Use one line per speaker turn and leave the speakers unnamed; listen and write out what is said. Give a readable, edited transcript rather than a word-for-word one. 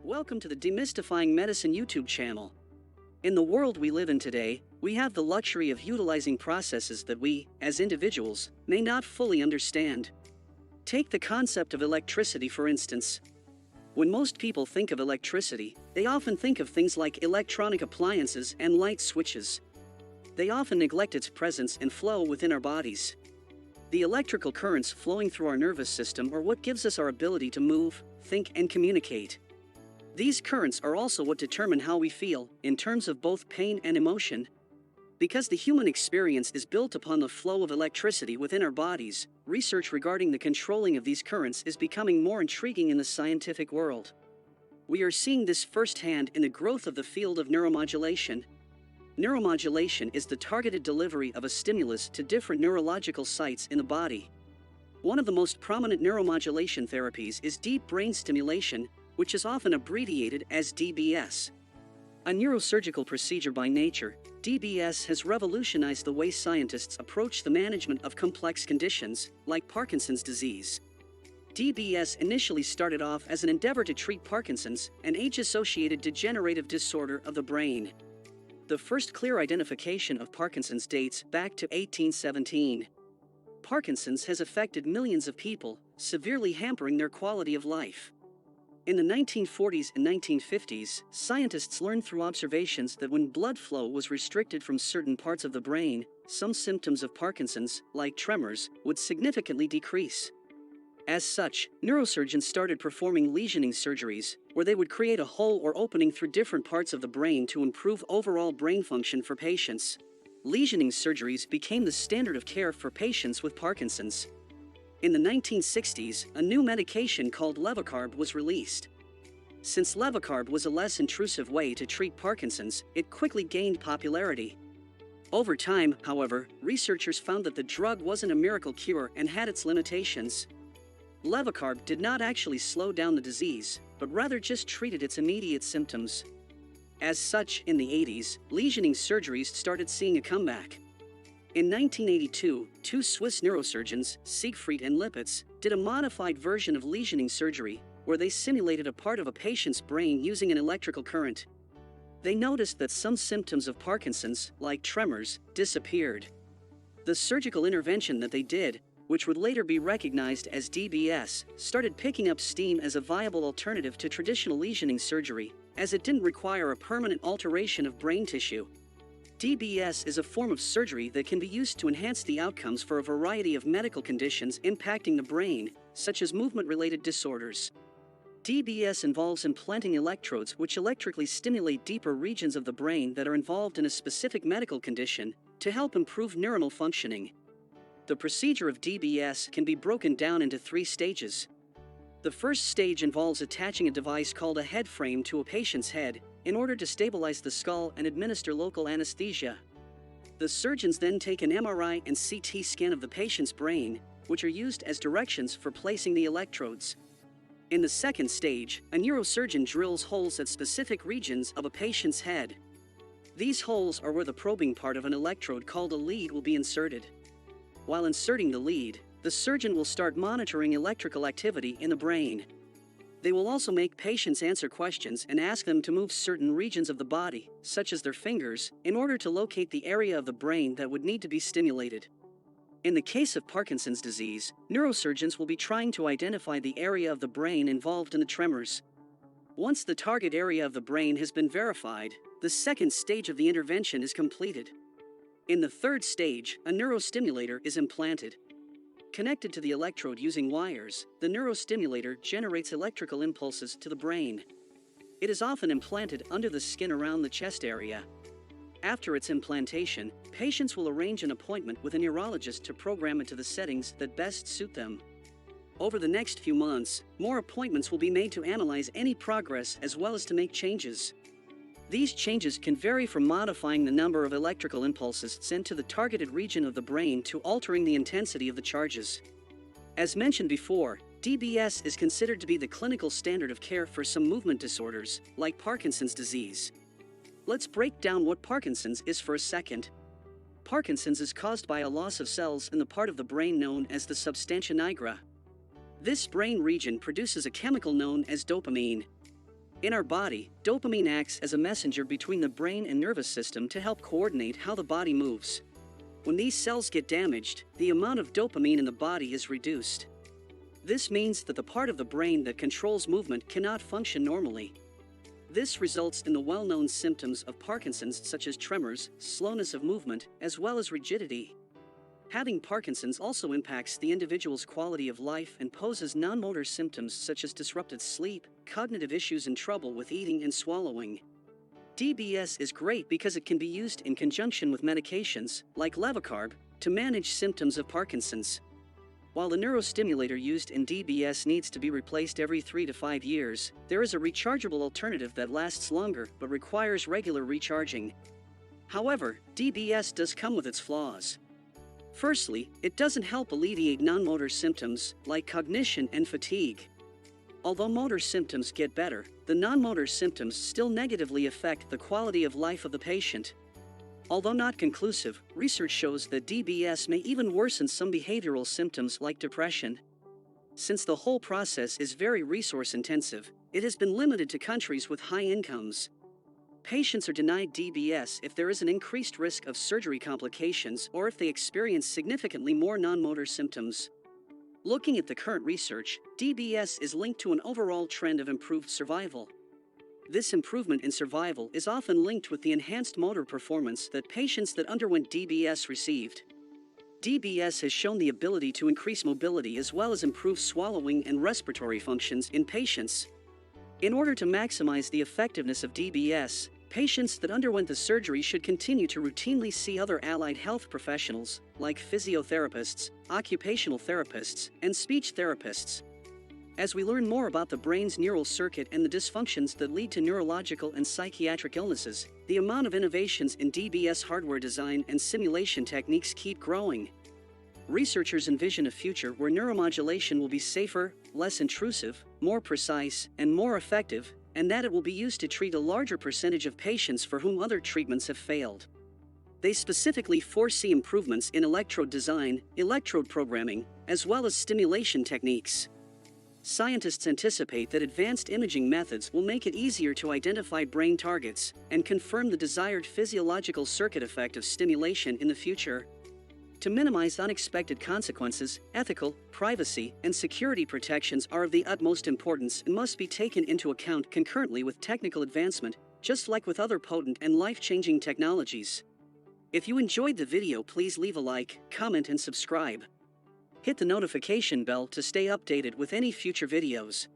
Welcome to the Demystifying Medicine YouTube channel. In the world we live in today, we have the luxury of utilizing processes that we, as individuals, may not fully understand. Take the concept of electricity for instance. When most people think of electricity, they often think of things like electronic appliances and light switches. They often neglect its presence and flow within our bodies. The electrical currents flowing through our nervous system are what gives us our ability to move, think, and communicate. These currents are also what determine how we feel, in terms of both pain and emotion. Because the human experience is built upon the flow of electricity within our bodies, research regarding the controlling of these currents is becoming more intriguing in the scientific world. We are seeing this firsthand in the growth of the field of neuromodulation. Neuromodulation is the targeted delivery of a stimulus to different neurological sites in the body. One of the most prominent neuromodulation therapies is deep brain stimulation, which is often abbreviated as DBS. A neurosurgical procedure by nature, DBS has revolutionized the way scientists approach the management of complex conditions, like Parkinson's disease. DBS initially started off as an endeavor to treat Parkinson's, an age-associated degenerative disorder of the brain. The first clear identification of Parkinson's dates back to 1817. Parkinson's has affected millions of people, severely hampering their quality of life. In the 1940s and 1950s, scientists learned through observations that when blood flow was restricted from certain parts of the brain, some symptoms of Parkinson's, like tremors, would significantly decrease. As such, neurosurgeons started performing lesioning surgeries, where they would create a hole or opening through different parts of the brain to improve overall brain function for patients. Lesioning surgeries became the standard of care for patients with Parkinson's. In the 1960s, a new medication called levocarb was released. Since levocarb was a less intrusive way to treat Parkinson's, it quickly gained popularity. Over time, however, researchers found that the drug wasn't a miracle cure and had its limitations. Levocarb did not actually slow down the disease, but rather just treated its immediate symptoms. As such, in the 80s, lesioning surgeries started seeing a comeback. In 1982, two Swiss neurosurgeons, Siegfried and Lipitz, did a modified version of lesioning surgery, where they simulated a part of a patient's brain using an electrical current. They noticed that some symptoms of Parkinson's, like tremors, disappeared. The surgical intervention that they did, which would later be recognized as DBS, started picking up steam as a viable alternative to traditional lesioning surgery, as it didn't require a permanent alteration of brain tissue. DBS is a form of surgery that can be used to enhance the outcomes for a variety of medical conditions impacting the brain, such as movement-related disorders. DBS involves implanting electrodes which electrically stimulate deeper regions of the brain that are involved in a specific medical condition to help improve neuronal functioning. The procedure of DBS can be broken down into 3 stages. The first stage involves attaching a device called a head frame to a patient's head in order to stabilize the skull and administer local anesthesia. The surgeons then take an MRI and CT scan of the patient's brain, which are used as directions for placing the electrodes. In the second stage, a neurosurgeon drills holes at specific regions of a patient's head. These holes are where the probing part of an electrode called a lead will be inserted. While inserting the lead, the surgeon will start monitoring electrical activity in the brain. They will also make patients answer questions and ask them to move certain regions of the body, such as their fingers, in order to locate the area of the brain that would need to be stimulated. In the case of Parkinson's disease, neurosurgeons will be trying to identify the area of the brain involved in the tremors. Once the target area of the brain has been verified, the second stage of the intervention is completed. In the third stage, a neurostimulator is implanted. Connected to the electrode using wires, the neurostimulator generates electrical impulses to the brain. It is often implanted under the skin around the chest area. After its implantation, patients will arrange an appointment with a neurologist to program it to the settings that best suit them. Over the next few months, more appointments will be made to analyze any progress as well as to make changes. These changes can vary from modifying the number of electrical impulses sent to the targeted region of the brain to altering the intensity of the charges. As mentioned before, DBS is considered to be the clinical standard of care for some movement disorders, like Parkinson's disease. Let's break down what Parkinson's is for a second. Parkinson's is caused by a loss of cells in the part of the brain known as the substantia nigra. This brain region produces a chemical known as dopamine. In our body, dopamine acts as a messenger between the brain and nervous system to help coordinate how the body moves. When these cells get damaged, the amount of dopamine in the body is reduced. This means that the part of the brain that controls movement cannot function normally. This results in the well-known symptoms of Parkinson's, such as tremors, slowness of movement, as well as rigidity. Having Parkinson's also impacts the individual's quality of life and poses non-motor symptoms such as disrupted sleep, cognitive issues, and trouble with eating and swallowing. DBS is great because it can be used in conjunction with medications, like levocarb, to manage symptoms of Parkinson's. While the neurostimulator used in DBS needs to be replaced every 3 to 5 years, there is a rechargeable alternative that lasts longer but requires regular recharging. However, DBS does come with its flaws. Firstly, it doesn't help alleviate non-motor symptoms like cognition and fatigue. Although motor symptoms get better, the non-motor symptoms still negatively affect the quality of life of the patient. Although not conclusive, research shows that DBS may even worsen some behavioral symptoms like depression. Since the whole process is very resource-intensive, it has been limited to countries with high incomes. Patients are denied DBS if there is an increased risk of surgery complications or if they experience significantly more non-motor symptoms. Looking at the current research, DBS is linked to an overall trend of improved survival. This improvement in survival is often linked with the enhanced motor performance that patients that underwent DBS received. DBS has shown the ability to increase mobility as well as improve swallowing and respiratory functions in patients. In order to maximize the effectiveness of DBS, patients that underwent the surgery should continue to routinely see other allied health professionals, like physiotherapists, occupational therapists, and speech therapists. As we learn more about the brain's neural circuit and the dysfunctions that lead to neurological and psychiatric illnesses, the amount of innovations in DBS hardware design and simulation techniques keep growing. Researchers envision a future where neuromodulation will be safer, less intrusive, more precise, and more effective, and that it will be used to treat a larger percentage of patients for whom other treatments have failed. They specifically foresee improvements in electrode design, electrode programming, as well as stimulation techniques. Scientists anticipate that advanced imaging methods will make it easier to identify brain targets and confirm the desired physiological circuit effect of stimulation in the future. To minimize unexpected consequences, ethical, privacy, and security protections are of the utmost importance and must be taken into account concurrently with technical advancement, just like with other potent and life-changing technologies. If you enjoyed the video, please leave a like, comment, and subscribe. Hit the notification bell to stay updated with any future videos.